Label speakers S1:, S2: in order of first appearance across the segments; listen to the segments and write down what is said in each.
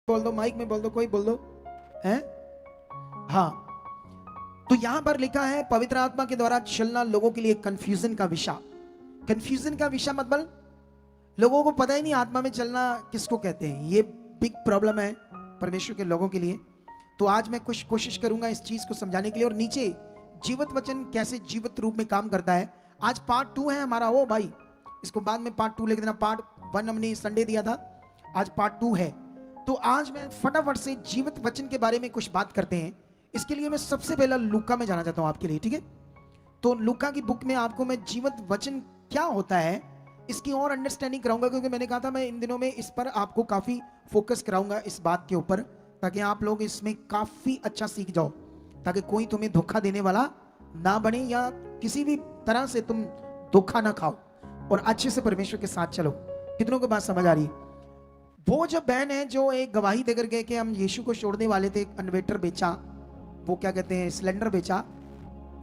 S1: बोल दो, माइक में बोल दो, कोई बोल दो है। हाँ, तो यहां पर लिखा है पवित्र आत्मा के द्वारा चलना लोगों के लिए कंफ्यूजन का विषय। कंफ्यूजन का विषय मतलब लोगों को पता ही नहीं आत्मा में चलना किसको कहते हैं। ये बिग प्रॉब्लम है परमेश्वर के लोगों के लिए। तो आज मैं कुछ कोशिश करूंगा इस चीज को समझाने के लिए। और नीचे जीवित वचन कैसे जीवित रूप में काम करता है, आज पार्ट 2 है हमारा। ओ भाई, इसको बाद में पार्ट 2 लिख देना। पार्ट 1 हमने संडे दिया था, आज पार्ट 2 है। तो आज मैं फटाफट से जीवित वचन के बारे में कुछ बात करते हैं। इसके लिए मैं सबसे पहला लूका में जाना चाहता हूं आपके लिए, ठीक है। तो लूका की बुक में आपको मैं जीवित वचन क्या होता है इसकी और अंडरस्टैंडिंग कराऊंगा, क्योंकि मैंने कहा था मैं इन दिनों में इस पर आपको काफी फोकस कराऊंगा इस बात के ऊपर, ताकि आप लोग इसमें काफी अच्छा सीख जाओ, ताकि कोई तुम्हें धोखा देने वाला ना बने या किसी भी तरह से तुम धोखा ना खाओ और अच्छे से परमेश्वर के साथ चलो। कितनों को बात समझ आ रही है? वो जो बहन है जो एक गवाही देकर गए कि हम यीशु को छोड़ने वाले थे, इन्वर्टर बेचा, वो क्या कहते हैं सिलेंडर बेचा,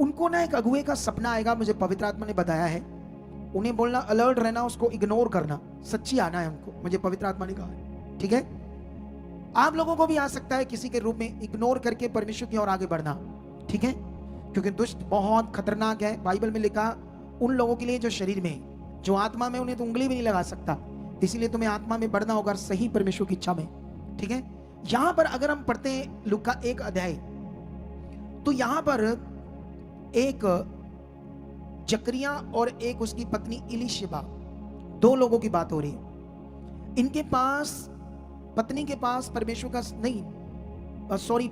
S1: उनको ना एक अगुए का सपना आएगा, मुझे पवित्र आत्मा ने बताया है। उन्हें बोलना अलर्ट रहना, उसको इग्नोर करना, सच्ची आना है उनको, मुझे पवित्र आत्मा ने कहा है, ठीक है। आप लोगों को भी आ सकता है किसी के रूप में इग्नोर करके परमेश्वर की ओर आगे बढ़ना, ठीक है, क्योंकि दुष्ट बहुत खतरनाक है। बाइबल में लिखा उन लोगों के लिए जो शरीर में, जो आत्मा में उन्हें तो उंगली भी नहीं लगा सकता। इसीलिए तुम्हें आत्मा में बढ़ना होगा सही परमेश्वर की इच्छा में, ठीक है। यहां पर अगर हम पढ़ते हैं लूका 1 अध्याय, तो यहां पर एक जकरिया और एक उसकी पत्नी इलीशिबा, 2 लोगों की बात हो रही है। इनके पास, पत्नी के पास परमेश्वर का नहीं, सॉरी,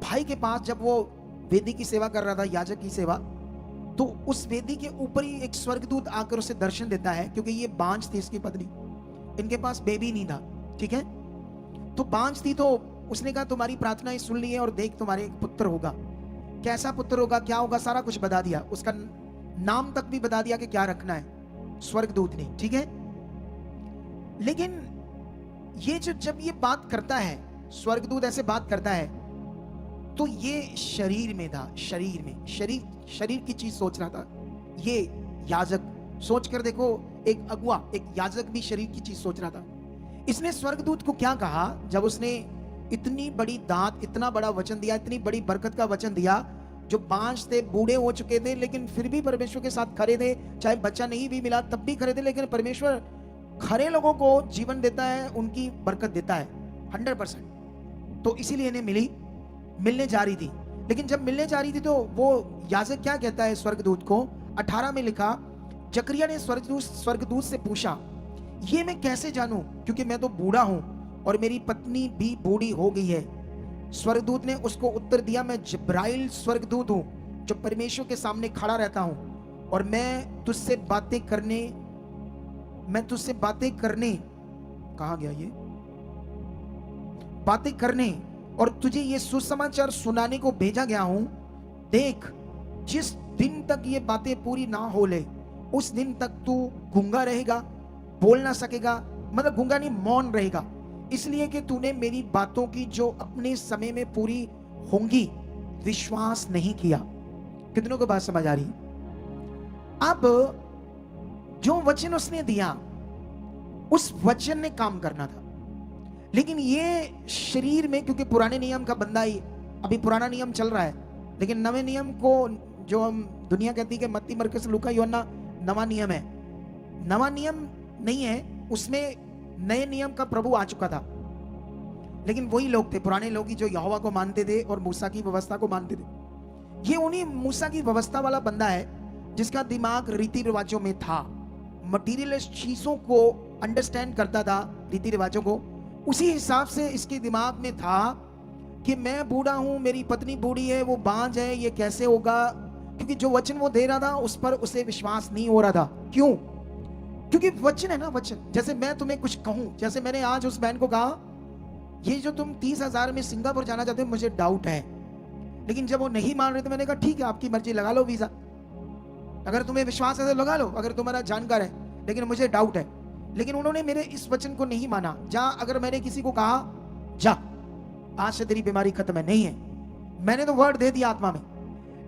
S1: भाई के पास जब वो वेदी की सेवा कर रहा था, याजक की सेवा, तो उस वेदी के ऊपर ही एक स्वर्गदूत आकर उसे दर्शन देता है, क्योंकि ये बांझ थी इसकी पत्नी, इनके पास बेबी नहीं था, ठीक है। तो बांझ थी, तो उसने कहा तुम्हारी प्रार्थनाएं सुन ली है और देख तुम्हारे एक पुत्र होगा। कैसा पुत्र होगा, क्या होगा, सारा कुछ बता दिया, उसका नाम तक भी बता दिया कि क्या रखना है स्वर्गदूत ने, ठीक है। लेकिन ये जब ये बात करता है, स्वर्गदूत ऐसे बात करता है, तो ये शरीर में था, शरीर में, शरीर की चीज सोच रहा था। ये याजक, सोच कर देखो, एक अगुआ, एक याजक भी शरीर की चीज सोच रहा था। इसने स्वर्गदूत को क्या कहा जब उसने इतनी बड़ी दात, इतना बड़ा वचन दिया, इतनी बड़ी बरकत का वचन दिया, जो बांझ थे, बूढ़े हो चुके थे, लेकिन फिर भी परमेश्वर के साथ खड़े थे, चाहे बच्चा नहीं भी मिला तब भी खड़े थे। लेकिन परमेश्वर खरे लोगों को जीवन देता है, उनकी बरकत देता है 100%। तो इसीलिए इन्हें मिलने जा रही थी। लेकिन जब मिलने जा रही थी तो वो याजक क्या कहता है स्वर्गदूत को, 18 में लिखा, जकरिया ने स्वर्गदूत से पूछा, ये मैं कैसे जानूं, क्योंकि मैं तो बूढ़ा हूं और मेरी पत्नी भी बूढ़ी हो गई है। स्वर्गदूत ने उसको उत्तर दिया, मैं जिब्राइल स्वर्गदूत हूं, जो परमेश्वर के सामने खड़ा रहता हूं, और मैं तुझसे बातें करने कहां गया ये, बातें करने और तुझे ये सुसमाचार सुनाने को भेजा गया हूं। देख, जिस दिन तक ये बातें पूरी ना हो ले, उस दिन तक तू गूंगा रहेगा, बोल ना सकेगा, मतलब गूंगा नहीं, मौन रहेगा, इसलिए कि तूने मेरी बातों की जो अपने समय में पूरी होंगी विश्वास नहीं किया। कितनों को बात समझ आ रही? अब जो वचन उसने दिया, उस वचन ने काम करना था। लेकिन ये शरीर में, क्योंकि पुराने नियम का बंदा ही, अभी पुराना नियम चल रहा है, लेकिन नवे नियम को जो हम दुनिया कहती है कि मत्ती, मरकुस, लूका, यूहन्ना नवा नियम है, नवा नियम नहीं है, उसमें नए नियम का प्रभु आ चुका था। लेकिन वही लोग थे, पुराने लोग ही, जो यहोवा को मानते थे और मूसा की व्यवस्था को मानते थे। ये उन्हीं मूसा की व्यवस्था वाला बंदा है जिसका दिमाग रीति रिवाजों में था, मटीरियलिस्ट चीजों को अंडरस्टैंड करता था, रीति रिवाजों को। उसी हिसाब से इसके दिमाग में था कि मैं बूढ़ा हूं, मेरी पत्नी बूढ़ी है, वो बांझ है, ये कैसे होगा, क्योंकि जो वचन वो दे रहा था उस पर उसे विश्वास नहीं हो रहा था। क्यों? क्योंकि वचन है ना, वचन। जैसे मैं तुम्हें कुछ कहूं, जैसे मैंने आज उस बहन को कहा, ये जो तुम 30,000 में सिंगापुर जाना चाहते हो, मुझे डाउट है। लेकिन जब वो नहीं मान रहे तो मैंने कहा ठीक है, आपकी मर्जी, लगा लो वीजा, अगर तुम्हें विश्वास है तो लगा लो, अगर तुम्हारा जानकार है, लेकिन मुझे डाउट है। लेकिन उन्होंने मेरे इस वचन को नहीं माना। जा, अगर मैंने किसी को कहा जा आज से तेरी बीमारी खत्म है, नहीं है, मैंने तो वर्ड दे दिया आत्मा में,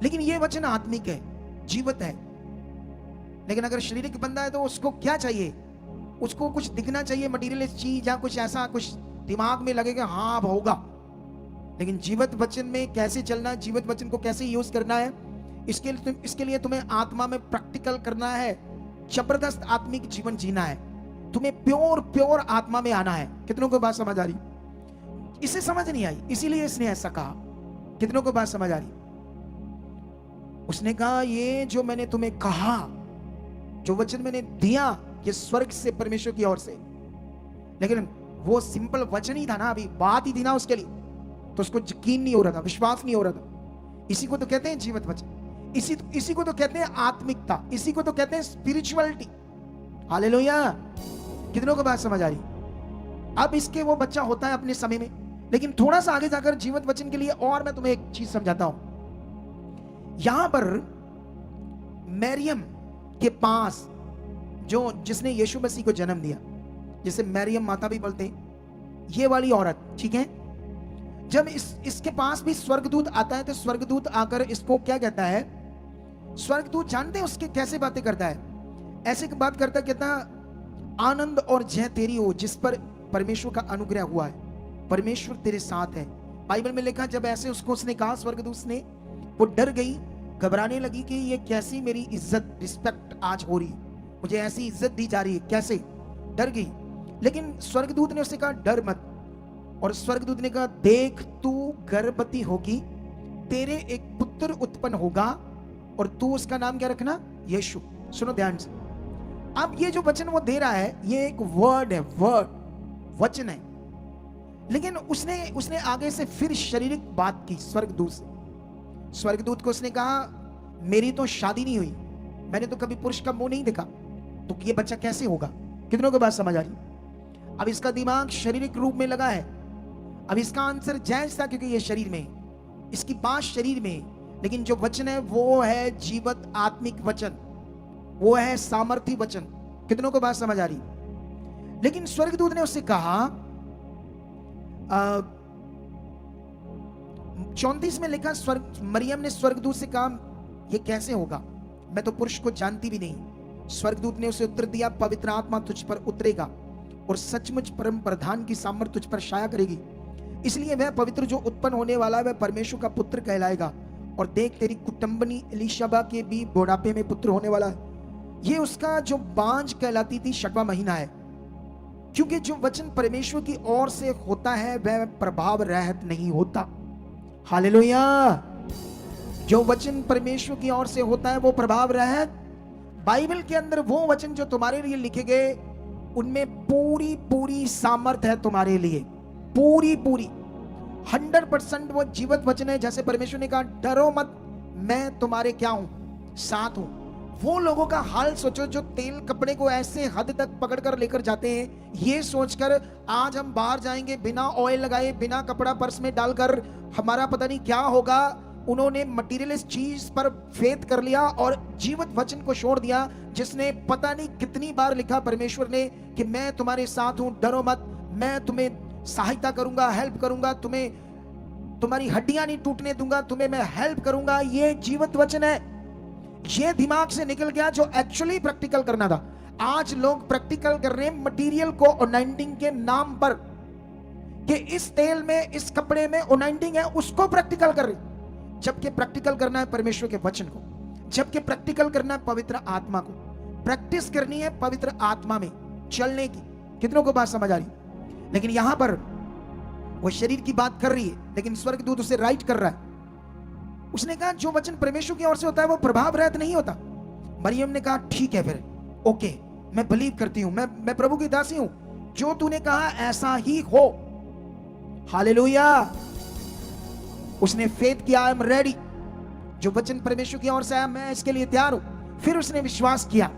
S1: लेकिन ये वचन आत्मिक है, जीवित है। लेकिन अगर शारीरिक बंदा है तो उसको क्या चाहिए, उसको कुछ दिखना चाहिए, मटीरियल चीज या कुछ ऐसा, कुछ दिमाग में लगेगा हाँ अब होगा, लेकिन जीवित वचन में कैसे चलना है, जीवित वचन को कैसे यूज करना है, इसके लिए तुम्हें आत्मा में प्रैक्टिकल करना है, जबरदस्त आत्मिक जीवन जीना है, तुम्हें प्योर आत्मा में आना है। कितनों को बात समझ आ रही? इसे समझ नहीं आई, इसीलिए इसने ऐसा कहा। कितनों को बात समझ आ रही? उसने कहा ये जो मैंने तुम्हें कहा, जो वचन मैंने दिया, ये स्वर्ग से, परमेश्वर की ओर से, लेकिन वो सिंपल वचन ही था ना, अभी बात ही थी ना उसके लिए, तो उसको यकीन नहीं हो रहा था, विश्वास नहीं हो रहा था। इसी को तो कहते हैं जीवित वचन, इसी को तो कहते हैं आत्मिकता, इसी को तो कहते हैं स्पिरिचुअलिटी। हालेलुया। कितनों को बात समझ आ रही? अब इसके वो बच्चा होता है अपने समय में, लेकिन थोड़ा सा आगे जाकर जीवित वचन के लिए और मैं तुम्हें एक चीज समझाता हूं। यहां पर मरियम के पास जिसने यीशु मसीह को जन्म दिया, जिसे मरियम माता भी बोलते हैं, ये वाली औरत, ठीक है, जब इसके पास भी स्वर्गदूत आता है, तो स्वर्गदूत आकर इसको क्या कहता है? स्वर्गदूत जानते हैं उसके कैसे बातें करता है? ऐसे बात करता, कहता आनंद और जय तेरी हो जिस पर परमेश्वर का अनुग्रह हुआ है, परमेश्वर तेरे साथ है। बाइबल में लिखा, जब ऐसे उसने कहा स्वर्गदूत ने, वो डर गई, घबराने लगी कि ये कैसी मेरी इज्जत, रिस्पेक्ट आज हो रही है, मुझे ऐसी इज्जत दी जा रही है, कैसे? डर गई। लेकिन स्वर्गदूत ने उससे कहा डर मत, और स्वर्गदूत ने कहा देख तू गर्भवती होगी, तेरे एक पुत्र उत्पन्न होगा, और तू उसका नाम क्या रखना? यीशु। सुनो ध्यान से, अब ये जो वचन वो दे रहा है, ये एक वर्ड है, वचन है, लेकिन उसने आगे से फिर शारीरिक बात की स्वर्गदूत से। स्वर्गदूत को उसने कहा मेरी तो शादी नहीं हुई, मैंने तो कभी पुरुष का मुंह नहीं देखा, तो ये बच्चा कैसे होगा? कितनों को बात समझ आ रही? अब इसका दिमाग शारीरिक रूप में लगा है। अब इसका आंसर जायज था, क्योंकि ये शरीर में, इसकी बात शरीर में, लेकिन जो वचन है वो है जीवित आत्मिक वचन, वो है सामर्थी वचन। कितनों को बात समझ आ रही? लेकिन स्वर्गदूत ने उससे कहा, 34 में लिखा, मरियम ने स्वर्गदूत से कहा ये कैसे होगा, मैं तो पुरुष को जानती भी नहीं। स्वर्गदूत ने उसे उत्तर दिया, पवित्र आत्मा तुझ पर उतरेगा और सचमुच परम प्रधान की सामर्थ तुझ पर छाया करेगी, इसलिए वह पवित्र जो उत्पन्न होने वाला है वह परमेश्वर का पुत्र कहलाएगा। और देख तेरी कुटुंबनी एलीशबा के भी बुढ़ापे में पुत्र होने वाला है, ये उसका जो बांझ कहलाती थी 6वां महीना है, क्योंकि जो वचन परमेश्वर की ओर से होता है वह प्रभाव रहित नहीं होता। हालेलुया। जो वचन परमेश्वर की ओर से होता है वो प्रभाव रहित। बाइबल के अंदर वो वचन जो तुम्हारे लिए लिखे गए, उनमें पूरी सामर्थ है तुम्हारे लिए, पूरी 100% वो जीवित वचन है। जैसे परमेश्वर ने कहा डरो मत, मैं तुम्हारे क्या हूं? साथ हूं। वो लोगों का हाल सोचो जो तेल कपड़े को ऐसे हद तक पकड़कर लेकर जाते हैं, ये सोचकर आज हम बाहर जाएंगे बिना ऑयल लगाए, बिना कपड़ा पर्स में डालकर, हमारा पता नहीं क्या होगा। उन्होंने मटीरियलिस्ट चीज पर फेथ कर लिया और जीवित वचन को छोड़ दिया, जिसने पता नहीं कितनी बार लिखा परमेश्वर ने कि मैं तुम्हारे साथ हूं, डरो मत, मैं तुम्हें सहायता करूंगा, हेल्प करूंगा, तुम्हारी हड्डियां नहीं टूटने दूंगा, तुम्हें मैं हेल्प करूंगा। ये जीवित वचन है। ये दिमाग से निकल गया जो एक्चुअली प्रैक्टिकल करना था। आज लोग प्रैक्टिकल कर रहे हैं मटेरियल को अनॉइंटिंग के नाम पर, कि इस तेल में, इस कपड़े में अनॉइंटिंग है, उसको प्रैक्टिकल कर रहे, जबकि प्रैक्टिकल करना है परमेश्वर के वचन को, जबकि प्रैक्टिकल करना है पवित्र आत्मा को, प्रैक्टिस करनी है पवित्र आत्मा में चलने की। कितनों को बात समझ आ रही? लेकिन यहां पर वो शरीर की बात कर रही है, लेकिन स्वर्गदूत उसे राइट कर रहा है। उसने कहा जो वचन परमेश्वर की ओर से होता है वो प्रभाव रहित नहीं होता। मरियम ने कहा ठीक है फिर, ओके, मैं बिलीव करती हूं, मैं प्रभु की दासी हूं, जो तूने कहा ऐसा ही हो। हालेलुया। उसने फेथ किया, आई एम रेडी, जो वचन परमेश्वर की ओर से आया मैं इसके लिए तैयार हूं। फिर उसने विश्वास किया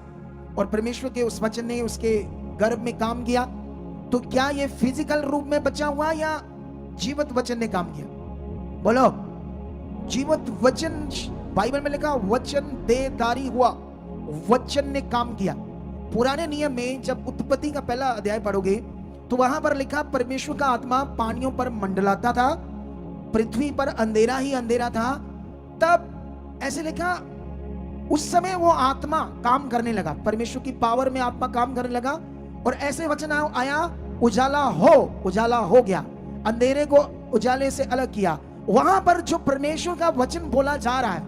S1: और परमेश्वर के उस वचन ने उसके गर्भ में काम किया। तो क्या ये फिजिकल रूप में बचा हुआ या जीवित वचन ने काम किया? बोलो। जीवित वचन, बाइबल में लिखा वचन देहधारी हुआ, वचन ने काम किया। पुराने नियम में जब उत्पत्ति का पहला अध्याय पढ़ोगे तो वहां पर लिखा परमेश्वर का आत्मा पानियों पर मंडलाता था, पृथ्वी पर अंधेरा ही अंधेरा था। तब ऐसे लिखा उस समय वो आत्मा काम करने लगा, परमेश्वर की पावर में आत्मा काम करने लगा। और ऐसे वचन आया उजाला हो गया, अंधेरे को उजाले से अलग किया। वहां पर जो परमेश्वर का वचन बोला जा रहा है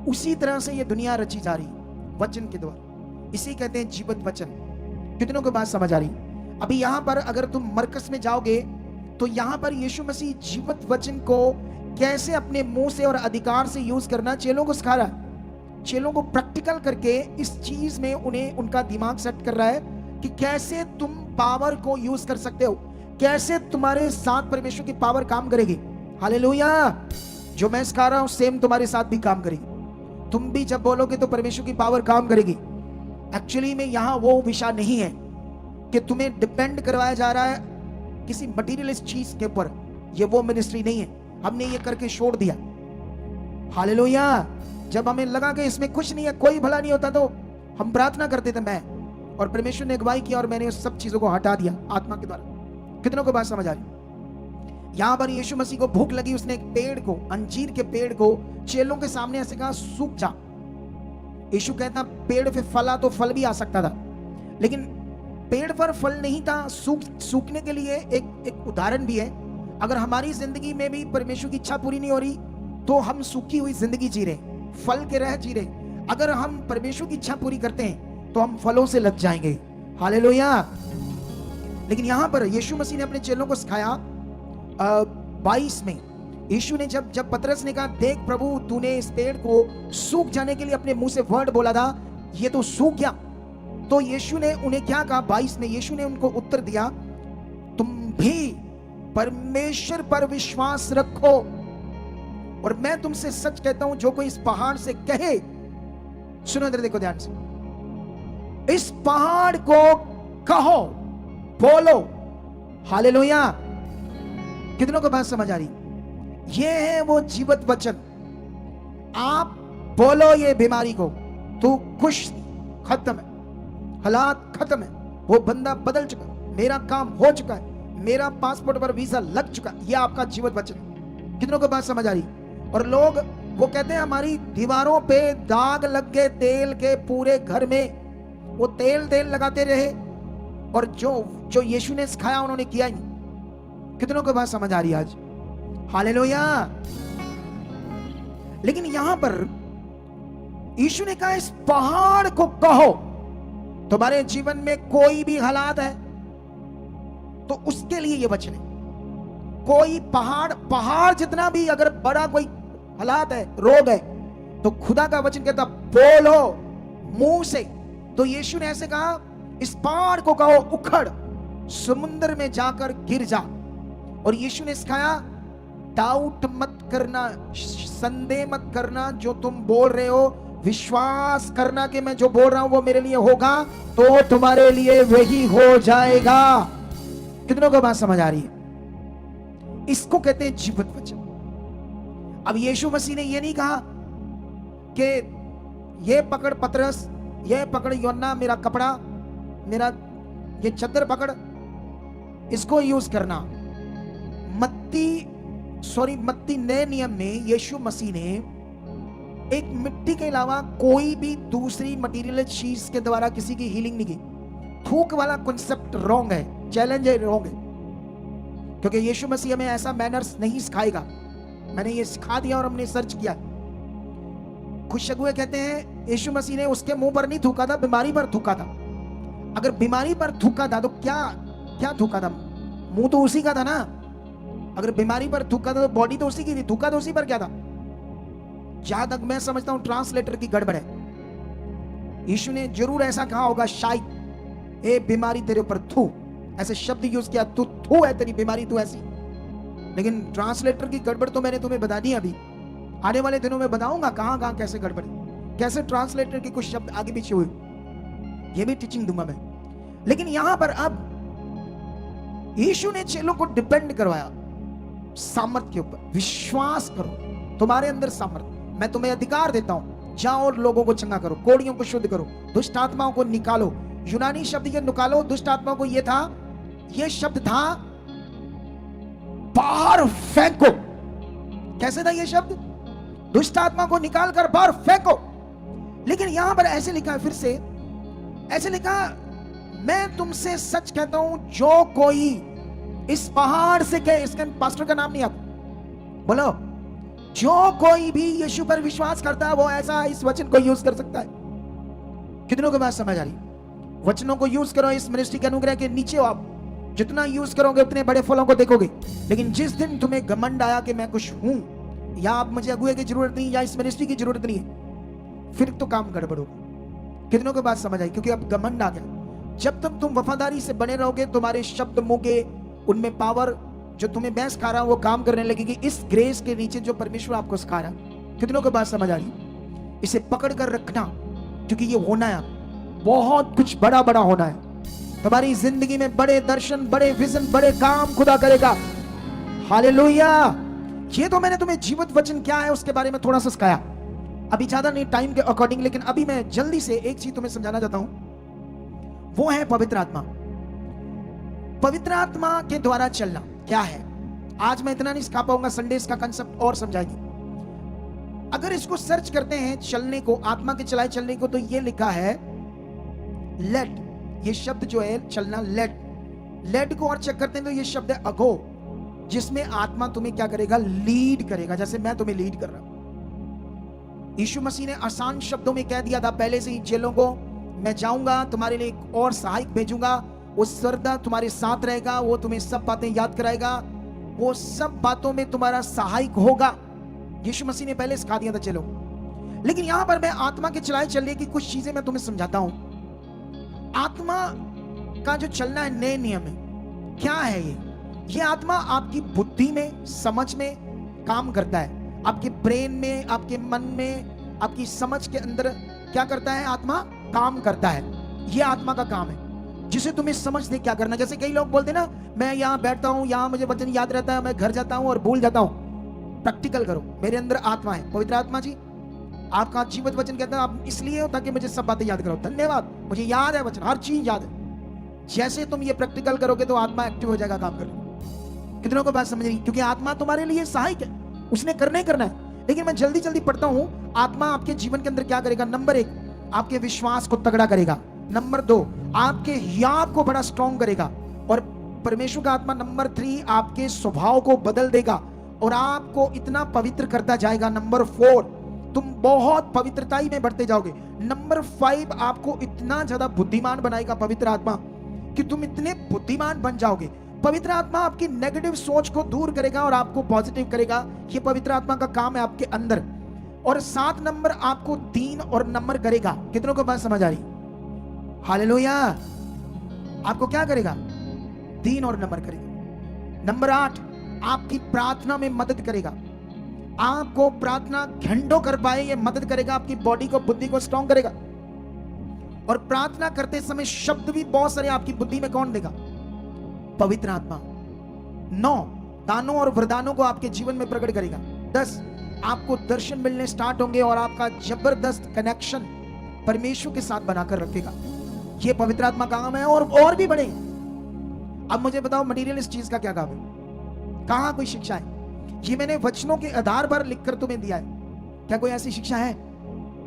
S1: उसी तरह से ये दुनिया रची जा रही वचन के द्वारा। इसी कहते हैं जीवित वचन। कितनों को बात समझ आ रही? अभी यहां पर अगर तुम मरकस में जाओगे तो यहां पर यीशु मसीह जीवित वचन को कैसे अपने मुंह से और अधिकार से यूज करना चेलों को सिखा रहा है। चेलों को प्रैक्टिकल करके इस चीज में उन्हें उनका दिमाग सेट कर रहा है कि कैसे तुम पावर को यूज कर सकते हो, कैसे तुम्हारे साथ परमेश्वर की पावर काम करेगी। हालेलुया। जो मैं सिखा रहा हूं सेम तुम्हारे साथ भी काम करेगी। तुम भी जब बोलोगे तो परमेश्वर की पावर काम करेगी। एक्चुअली में यहां वो विषय नहीं है कि तुम्हें डिपेंड करवाया जा रहा है किसी मटीरियलिस्ट चीज के ऊपर। ये वो मिनिस्ट्री नहीं है, हमने ये करके छोड़ दिया। हालेलुया। जब हमें लगा कि इसमें कुछ नहीं है, कोई भला नहीं होता, तो हम प्रार्थना करते थे, मैं और परमेश्वर ने अगुवाई किया और मैंने उस सब चीजों को हटा दिया आत्मा के द्वारा। कितनों को बात समझ आ रही? यहां पर यीशु मसीह को भूख लगी, उसने एक पेड़ को, अंजीर के पेड़ को चेलों के सामने ऐसे कहा, सूख जा। यीशु कहता पेड़ पे फला तो फल भी आ सकता था, लेकिन पेड़ पर फल नहीं था। सूखने के लिए एक उदाहरण भी है। अगर हमारी जिंदगी में भी परमेश्वर की इच्छा पूरी नहीं हो रही तो हम सूखी हुई जिंदगी जी रहे, फल के रह जी रहे। अगर हम परमेश्वर की इच्छा पूरी करते हैं तो हम फलों से लग जाएंगे। हालेलुया। लेकिन यहां पर यीशु मसीह ने अपने चेलों को सिखाया 22 में। यीशु ने जब पतरस ने कहा, देख प्रभु तूने इस पेड़ को सूख जाने के लिए अपने मुंह से वर्ड बोला था, ये तो सूख गया। तो यीशु ने उन्हें क्या कहा? 22 में यीशु ने उनको उत्तर दिया, तुम भी परमेश्वर पर विश्वास रखो और मैं तुमसे सच कहता हूं, जो कोई इस पहाड़ से कहे, सुनो इधर देखो ध्यान से, इस पहाड़ को कहो, बोलो। हालेलुया। कितनों को बात समझ आ रही? ये है वो जीवित वचन। आप बोलो ये बीमारी को, तू खुश, खत्म है, हालात खत्म है, वो बंदा बदल चुका, मेरा काम हो चुका है, मेरा पासपोर्ट पर वीजा लग चुका। ये आपका जीवित वचन। कितनों को बात समझ आ रही? और लोग वो कहते हैं हमारी दीवारों पे दाग लग गए तेल के, पूरे घर में वो तेल लगाते रहे और जो यीशु ने सिखाया उन्होंने किया ही। कितनों को बात समझ आ रही आज? हालेलुया। लेकिन यहां पर यीशु ने कहा, इस पहाड़ को कहो, तुम्हारे जीवन में कोई भी हालात है तो उसके लिए ये वचन है। कोई पहाड़ जितना भी अगर बड़ा कोई हालात है, रोग है, तो खुदा का वचन कहता बोलो मुंह से। तो यीशु ने ऐसे कहा, इस पहाड़ को कहो उखड़, समुद्र में जाकर गिर जा। और यीशु ने सिखाया, डाउट मत करना, संदेह मत करना, जो तुम बोल रहे हो विश्वास करना कि मैं जो बोल रहा हूं वो मेरे लिए होगा तो तुम्हारे लिए वही हो जाएगा। कितनों को बात समझ आ रही है? इसको कहते हैं जीवित वचन। अब यीशु मसीह ने ये नहीं कहा कि ये पकड़ पतरस, ये पकड़ योन्ना, मेरा कपड़ा, मेरा ये चद्दर पकड़, इसको यूज करना। मत्ती नए नियम में यीशु मसीह ने एक मिट्टी के अलावा कोई भी दूसरी मटेरियल चीज के द्वारा किसी की हीलिंग नहीं की। थूक वाला कॉन्सेप्ट रॉन्ग है, चैलेंज है, रॉन्ग है, क्योंकि यीशु मसीह हमें ऐसा मैनर्स नहीं सिखाएगा। मैंने ये सिखा दिया और हमने सर्च किया। खुशबुए कहते हैं यीशु मसीह ने उसके मुंह पर नहीं थूका था, बीमारी पर थूका था। अगर बीमारी पर थूका था तो क्या थूका था? मुंह तो उसी का था ना। अगर बीमारी पर थूका था तो बॉडी तो उसी की थी, थूका तो उसी पर क्या था? जहां तक मैं समझता हूं ट्रांसलेटर की गड़बड़ है। यीशु ने जरूर ऐसा कहा होगा शायद, ए बीमारी तेरे ऊपर थू, ऐसे शब्द यूज किया, तू थू है, तेरी बीमारी तू ऐसी। लेकिन ट्रांसलेटर की गड़बड़ तो मैंने तुम्हें बता दी। अभी आने वाले दिनों में बताऊंगा कहां कैसे गड़बड़, कैसे ट्रांसलेटर के कुछ शब्द आगे पीछे हुए, ये भी टीचिंग दूंगा मैं। लेकिन यहां पर अब यीशु ने चेलों को डिपेंड करवाया सामर्थ के ऊपर। विश्वास करो, तुम्हारे अंदर सामर्थ, मैं तुम्हें अधिकार देता हूं, जाओ और लोगों को चंगा करो, कोढ़ियों को शुद्ध करो, दुष्ट आत्माओं को निकालो। यूनानी शब्द ये निकालो दुष्ट आत्माओं को, ये शब्द था बाहर फेंको। कैसे था ये शब्द? दुष्ट आत्मा को निकाल कर बाहर फेंको। लेकिन यहां पर ऐसे लिखा है, फिर से ऐसे लिखा, मैं तुमसे सच कहता हूं, जो कोई इस पहाड़ से कहे, इसके पास्टर का नाम नहीं आता, बोलो, जो कोई भी यीशु पर विश्वास करता है वो ऐसा इस वचन को यूज कर सकता है। कितनों को बात समझ आ रही? वचनों को यूज करो, इस मिनिस्ट्री के अनुग्रह के नीचे हो आप, जितना यूज करोगे उतने बड़े फलों को देखोगे। लेकिन जिस दिन तुम्हें घमंड आया कि मैं कुछ हूं, या आप मुझे अगुए की जरूरत नहीं, या इस मिनिस्ट्री की जरूरत नहीं है, फिर तो काम गड़बड़ होगा। कितनों को बात समझ आई? क्योंकि अब घमंड आ गया। जब तक तुम वफादारी से बने रहोगे, तुम्हारे शब्द मुंह के, उनमें पावर जो तुम्हें बहस खा रहा है वो काम करने लगेगी, इस ग्रेस के नीचे जो परमेश्वर आपको सिखा रहा है। कितनों को बात समझ आ रही? इसे पकड़ कर रखना, क्योंकि ये होना है, बहुत कुछ बड़ा बड़ा होना है तुम्हारी जिंदगी में। बड़े दर्शन, बड़े विजन, बड़े काम खुदा करेगा। हालेलुया। ये तो मैंने तुम्हें जीवित वचन क्या है उसके बारे में थोड़ा सा सिखाया, अभी ज्यादा नहीं टाइम के अकॉर्डिंग, लेकिन अभी मैं जल्दी से एक चीज तुम्हें समझाना चाहता हूं, वो है पवित्र आत्मा। पवित्र आत्मा के द्वारा चलना क्या है, आज मैं इतना नहीं सिखा पाऊंगा, संडे इसका कंसेप्ट और समझाएगी। अगर इसको सर्च करते हैं चलने को, आत्मा के चलाए चलने को, तो ये लिखा है लेट, ये शब्द जो है चलना, लेट को और चेक करते हैं तो ये शब्द है अगो, जिसमें आत्मा तुम्हें क्या करेगा, लीड करेगा, जैसे मैं तुम्हें लीड कर रहा हूं। यीशु मसीह ने आसान शब्दों में कह दिया था पहले से ही चेलों को, मैं जाऊंगा, तुम्हारे लिए एक और सहायक भेजूंगा, वो सरदा तुम्हारे साथ रहेगा, वो तुम्हें सब बातें याद कराएगा, वो सब बातों में तुम्हारा सहायक होगा। यीशु मसीह ने पहले सिखा दिया था चलो। लेकिन यहां पर मैं आत्मा के चलाए चलने की कुछ चीजें मैं तुम्हें समझाता हूं। आत्मा का जो चलना है नए नियम में, क्या है ये आत्मा आपकी बुद्धि में, समझ में काम करता है, आपके ब्रेन में, आपके मन में, आपकी समझ के अंदर क्या करता है, आत्मा काम करता है। ये आत्मा का काम है, जिसे तुम्हें समझने क्या करना। जैसे कई लोग बोलते ना, मैं यहाँ बैठता हूँ, यहाँ मुझे वचन याद रहता है, मैं घर जाता हूँ और भूल जाता हूँ। प्रैक्टिकल करो, मेरे अंदर आत्मा है, पवित्र आत्मा जी आपका जीवित वचन कहता है, आप इसलिए हो ताकि मुझे सब बातें याद करो। धन्यवाद, मुझे याद है वचन, हर चीज याद है। जैसे तुम ये प्रैक्टिकल करोगे तो आत्मा एक्टिव हो जाएगा काम करने। कितनों को बात समझ रही? क्योंकि आत्मा तुम्हारे लिए सहायक है, उसने करना है। लेकिन मैं जल्दी जल्दी पढ़ता हूं। आत्मा आपके जीवन के अंदर क्या करेगा? नंबर 1, आपके विश्वास को तगड़ा करेगा। नंबर 2, आपके याद को बड़ा स्ट्रॉन्ग करेगा। और परमेश्वर का आत्मा नंबर 3, आपके स्वभाव को बदल देगा और आपको इतना पवित्र करता जाएगा। नंबर 4, तुम बहुत पवित्रताई में बढ़ते जाओगे। नंबर 5, आपको इतना ज्यादा बुद्धिमान बनाएगा पवित्र आत्मा कि तुम इतने बुद्धिमान बन जाओगे। पवित्र आत्मा आपकी नेगेटिव सोच को दूर करेगा और आपको पॉजिटिव करेगा। ये पवित्र आत्मा का काम है आपके अंदर। और 7 नंबर, आपको दीन और नम्र करेगा। कितनों को बात समझ आ रही? हालेलुया। आपको क्या करेगा? दीन और नम्र करेगा। नंबर 8, आपकी प्रार्थना में मदद करेगा। आपको प्रार्थना घंटों कर पाए ये मदद करेगा, आपकी बॉडी को, बुद्धि को स्ट्रॉन्ग करेगा। और प्रार्थना करते समय शब्द भी बहुत सारे आपकी बुद्धि में कौन देगा? पवित्र आत्मा। 9, दानों और वरदानों को आपके जीवन में प्रकट करेगा। 10, आपको दर्शन मिलने स्टार्ट होंगे और आपका जबरदस्त कनेक्शन परमेश्वर के साथ बनाकर रखेगा। ये पवित्र आत्मा का काम है और भी बड़े। अब मुझे बताओ, मटेरियल इस चीज का क्या काम है? कहां कोई शिक्षा है? ये मैंने वचनों के आधार पर लिखकर तुम्हें दिया है। क्या कोई ऐसी शिक्षा है?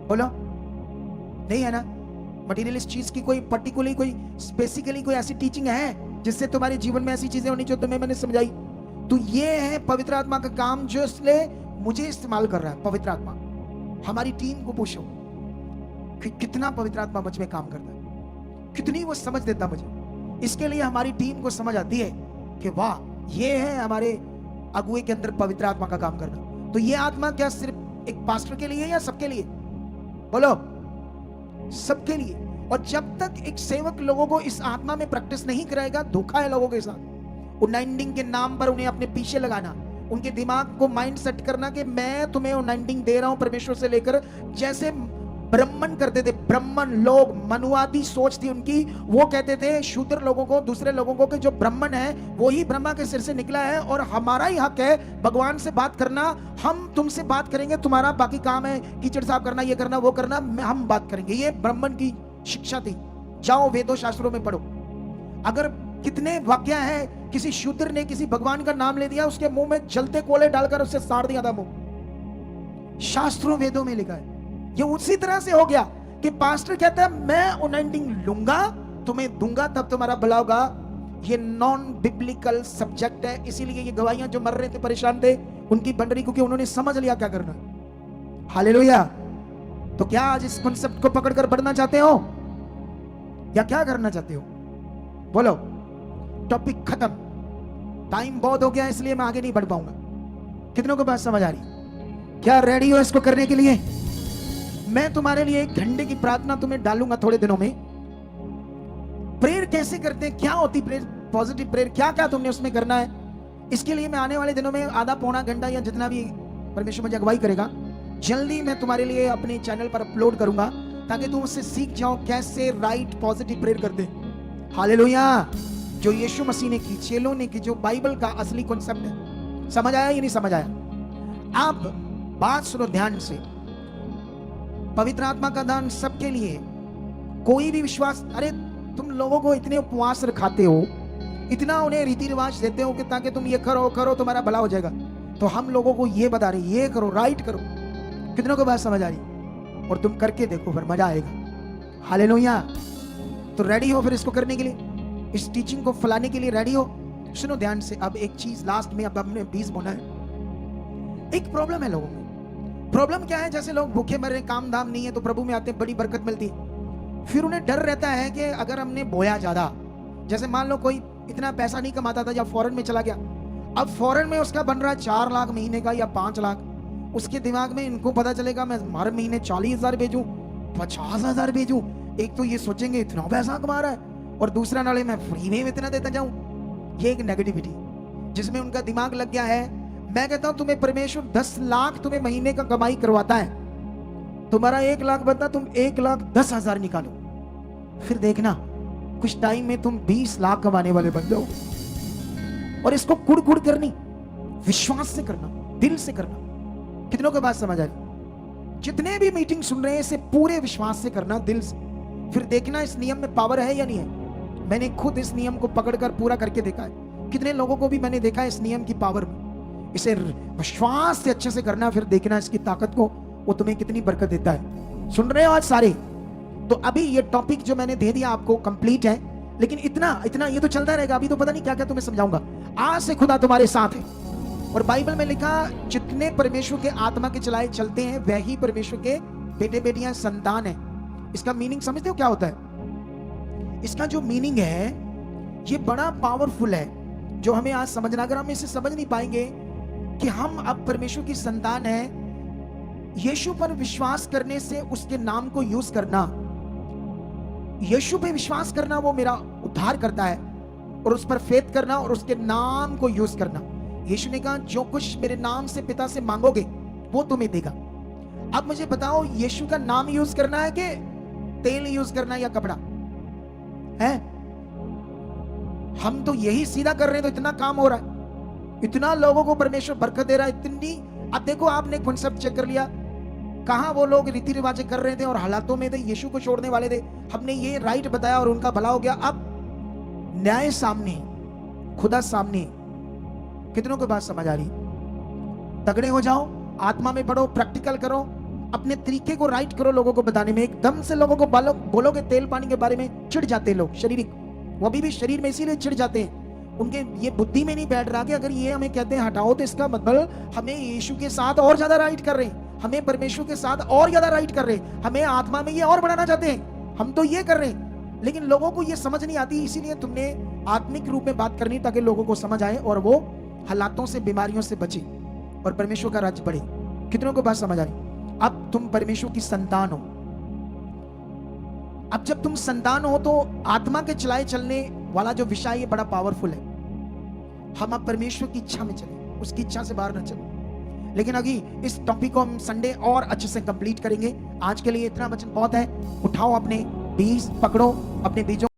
S1: बोलो, नहीं है ना? मटेरियल इस चीज की कोई पर्टिकुलरली, कोई स्पेसिफिकली कोई ऐसी टीचिंग है जिससे तुम्हारे जीवन में ऐसी चीजें होनी जो तुम्हें मैंने समझाई? तो ये है पवित्र आत्मा का काम, जो इसलिए मुझे इस्तेमाल कर रहा है पवित्र आत्मा। हमारी टीम को पूछो कि कितना पवित्र आत्मा मुझ में काम करता है, कितनी वो समझ देता मुझे। इसके लिए हमारी टीम को समझ आती है कि वाह, ये है हमारे अगुए के अंदर पवित्र आत्मा का काम करना। तो ये आत्मा क्या सिर्फ एक पास्टर के लिए या सबके लिए? बोलो, सबके लिए। और जब तक एक सेवक लोगों को इस आत्मा में प्रैक्टिस नहीं कराएगा, धोखा है लोगों के साथ। उनाइंटिंग के नाम पर उन्हें अपने पीछे लगाना, उनके दिमाग को माइंड सेट करना कि मैं तुम्हें उनाइंटिंग दे रहा हूं परमेश्वर से लेकर। जैसे ब्राह्मण करते थे, ब्राह्मण लोग, मनुवादी सोच थी उनकी। वो कहते थे शूद्र लोगों को, दूसरे लोगों को, कि जो ब्राह्मण है वो ही ब्रह्मा के सिर से निकला है और हमारा ही हक है भगवान से बात करना। हम तुमसे बात करेंगे, तुम्हारा बाकी काम है कीचड़ साफ करना, ये करना, वो करना, हम बात करेंगे। ये ब्राह्मण की शिक्षा थी। जाओ वेदों शास्त्रों में पढ़ो। अगर कितने वाक्य है, किसी शूद्र ने किसी भगवान का नाम ले दिया, उसके मुंह में जलते कोले डालकर उससे साड़ दिया था मुंह। शास्त्रों वेदों में लिखा है। ये उसी तरह से हो गया कि पास्टर कहता है मैं अनॉइंटिंग लूंगा तुम्हें दूंगा तब तुम्हारा भला होगा। ये नॉन बिब्लिकल सब्जेक्ट है, इसीलिए ये गवाहियां जो मर रहे थे, परेशान थे, उनकी बन रही, क्योंकि उन्होंने समझ लिया क्या करना। हालेलुया। तो क्या आज इस कॉन्सेप्ट को पकड़कर बढ़ना चाहते हो या क्या करना चाहते हो? बोलो। टॉपिक खत्म, टाइम बहुत हो गया, इसलिए मैं आगे नहीं बढ़ पाऊंगा। कितनों को बात समझ आ रही? क्या रेडी हो इसको करने के लिए? मैं तुम्हारे लिए 1 घंटे की प्रार्थना तुम्हें डालूंगा थोड़े दिनों में। प्रेयर कैसे करते हैं, क्या होती प्रेयर, पॉजिटिव प्रेयर, क्या क्या तुमने उसमें करना है, इसके लिए मैं आने वाले दिनों में आधा पौना घंटा या जितना भी परमेश्वर मुझे अगुवाई करेगा, जल्दी मैं तुम्हारे लिए अपने चैनल पर अपलोड करूंगा, ताकि तुम उससे सीख जाओ कैसे राइट पॉजिटिव प्रेयर करते। हालेलुया। जो यीशु मसीह ने की, चेलों ने की, जो बाइबल का असली कॉन्सेप्ट है। समझ आया या नहीं समझ आया? आप बात सुनो ध्यान से। पवित्र आत्मा का दान सबके लिए। कोई भी विश्वास, अरे तुम लोगों को इतने उपवास रखाते हो, इतना उन्हें रीति रिवाज देते हो कि ताकि तुम ये करो करो तुम्हारा भला हो जाएगा, तो हम लोगों को ये बता रहे, ये करो, राइट करो। कितनों को बात समझ आ रही? और तुम करके देखो, फिर मजा आएगा। हालेलुया। तो रेडी हो फिर इसको करने के लिए, इस टीचिंग को फैलाने के लिए रेडी हो? सुनो ध्यान से। अब एक चीज लास्ट में, अब हमने 20 बोना है। एक प्रॉब्लम है लोगों में। प्रॉब्लम क्या है? जैसे लोग भूखे मर रहे, काम धाम नहीं है, तो प्रभु में आते हैं, बड़ी बरकत मिलती है। फिर उन्हें डर रहता है कि अगर हमने बोया ज्यादा, जैसे मान लो कोई इतना पैसा नहीं कमाता था, जब फॉरेन में चला गया, अब फॉरेन में उसका बन रहा है 4 लाख महीने का या 5 लाख। उसके दिमाग में इनको पता चलेगा मैं हर महीने 40,000 भेजूं, 50,000 भेजूं, एक तो ये सोचेंगे इतना पैसा कमा रहा है, और दूसरा नाले मैं फ्री में इतना देता जाऊं। ये एक नेगेटिविटी जिसमें उनका दिमाग लग गया है। मैं कहता हूं तुम्हें परमेश्वर 10 लाख तुम्हें महीने का कमाई करवाता है, तुम्हारा 1 लाख बनता, तुम 1,10,000 निकालो, फिर देखना कुछ टाइम में तुम 20 लाख कमाने वाले बन जाओ। और इसको कुड़ कुड़ करनी, विश्वास से करना, दिल से करना। कितनों को बात समझ आ रही? जितने भी मीटिंग सुन रहे हैं, इसे पूरे विश्वास से करना, दिल से। फिर देखना इस नियम में पावर है या नहीं है। मैंने खुद इस नियम को पकड़कर पूरा करके देखा है। कितने लोगों को भी मैंने देखा है इस नियम की पावर में। इसे विश्वास से अच्छे से करना, फिर देखना इसकी ताकत को, वो तुम्हें कितनी बरकत देता है। सुन रहे हो आज सारे? तो अभी ये टॉपिक जो मैंने दे दिया आपको कंप्लीट है, लेकिन इतना ये तो चलता रहेगा। अभी तो पता नहीं क्या क्या तुम्हें समझाऊंगा। आज से खुदा तुम्हारे साथ है। और बाइबल में लिखा, जितने परमेश्वर के आत्मा के चलाए चलते हैं, वही परमेश्वर के बेटे बेटियां, संतान है। इसका मीनिंग समझते हो क्या होता है? इसका जो मीनिंग है ये बड़ा पावरफुल है, जो हमें आज समझना। अगर हम इसे समझ नहीं पाएंगे कि हम अब परमेश्वर की संतान है, यीशु पर विश्वास करने से, उसके नाम को यूज करना, यीशु पे विश्वास करना, वो मेरा उद्धार करता है, और उस पर फेथ करना और उसके नाम को यूज करना। यीशु ने कहा, जो कुछ मेरे नाम से पिता से मांगोगे वो तुम्हें देगा। अब मुझे बताओ, यीशु का नाम यूज करना है कि तेल यूज करना है या कपड़ा है? हम तो यही सीधा कर रहे हैं, तो इतना काम हो रहा है, इतना लोगों को परमेश्वर बरकत दे रहा है, इतनी। अब देखो, आपने कॉन्सेप्ट चेक कर लिया, कहां वो लोग रीति रिवाज कर रहे थे और हालातों में थे, यीशु को छोड़ने वाले थे। हमने ये राइट बताया और उनका भला हो गया। अब न्याय सामने, खुदा सामने। कितनों को बात समझ आ रही? तगड़े हो जाओ, आत्मा में बढ़ो, प्रैक्टिकल करो, अपने तरीके को राइट करो। लोगों को बताने में एकदम से लोगों को बोलोगे तेल पानी के बारे में, चिढ़ जाते हैं लोग। शारीरिक, वो अभी भी शरीर में इसीलिए चिढ़ जाते हैं। उनके ये बुद्धि में नहीं बैठ रहा कि अगर ये हमें कहते हैं हटाओ, तो इसका मतलब हमें यीशु के साथ और ज्यादा राइट कर रहे हैं, हमें परमेश्वर के साथ और ज्यादा राइट कर रहे हैं, हमें आत्मा में ये और बढ़ाना चाहते हैं। हम तो ये कर रहे हैं, लेकिन लोगों को ये समझ नहीं आती। इसीलिए तुमने आत्मिक रूप में बात करनी, ताकि लोगों को समझ आए और वो हालातों से, बीमारियों से बचे और परमेश्वर का राज्य बढ़े। कितनों को बात समझ आ रही? अब तुम परमेश्वर की संतान हो। अब जब तुम संतान हो, तो आत्मा के चलाए चलने वाला जो विषय, ये बड़ा पावरफुल है। हम अब परमेश्वर की इच्छा में चले, उसकी इच्छा से बाहर न चले। लेकिन अभी इस टॉपिक को हम संडे और अच्छे से कंप्लीट करेंगे। आज के लिए इतना वचन बहुत है। उठाओ अपने बीज, पकड़ो अपने बीजों।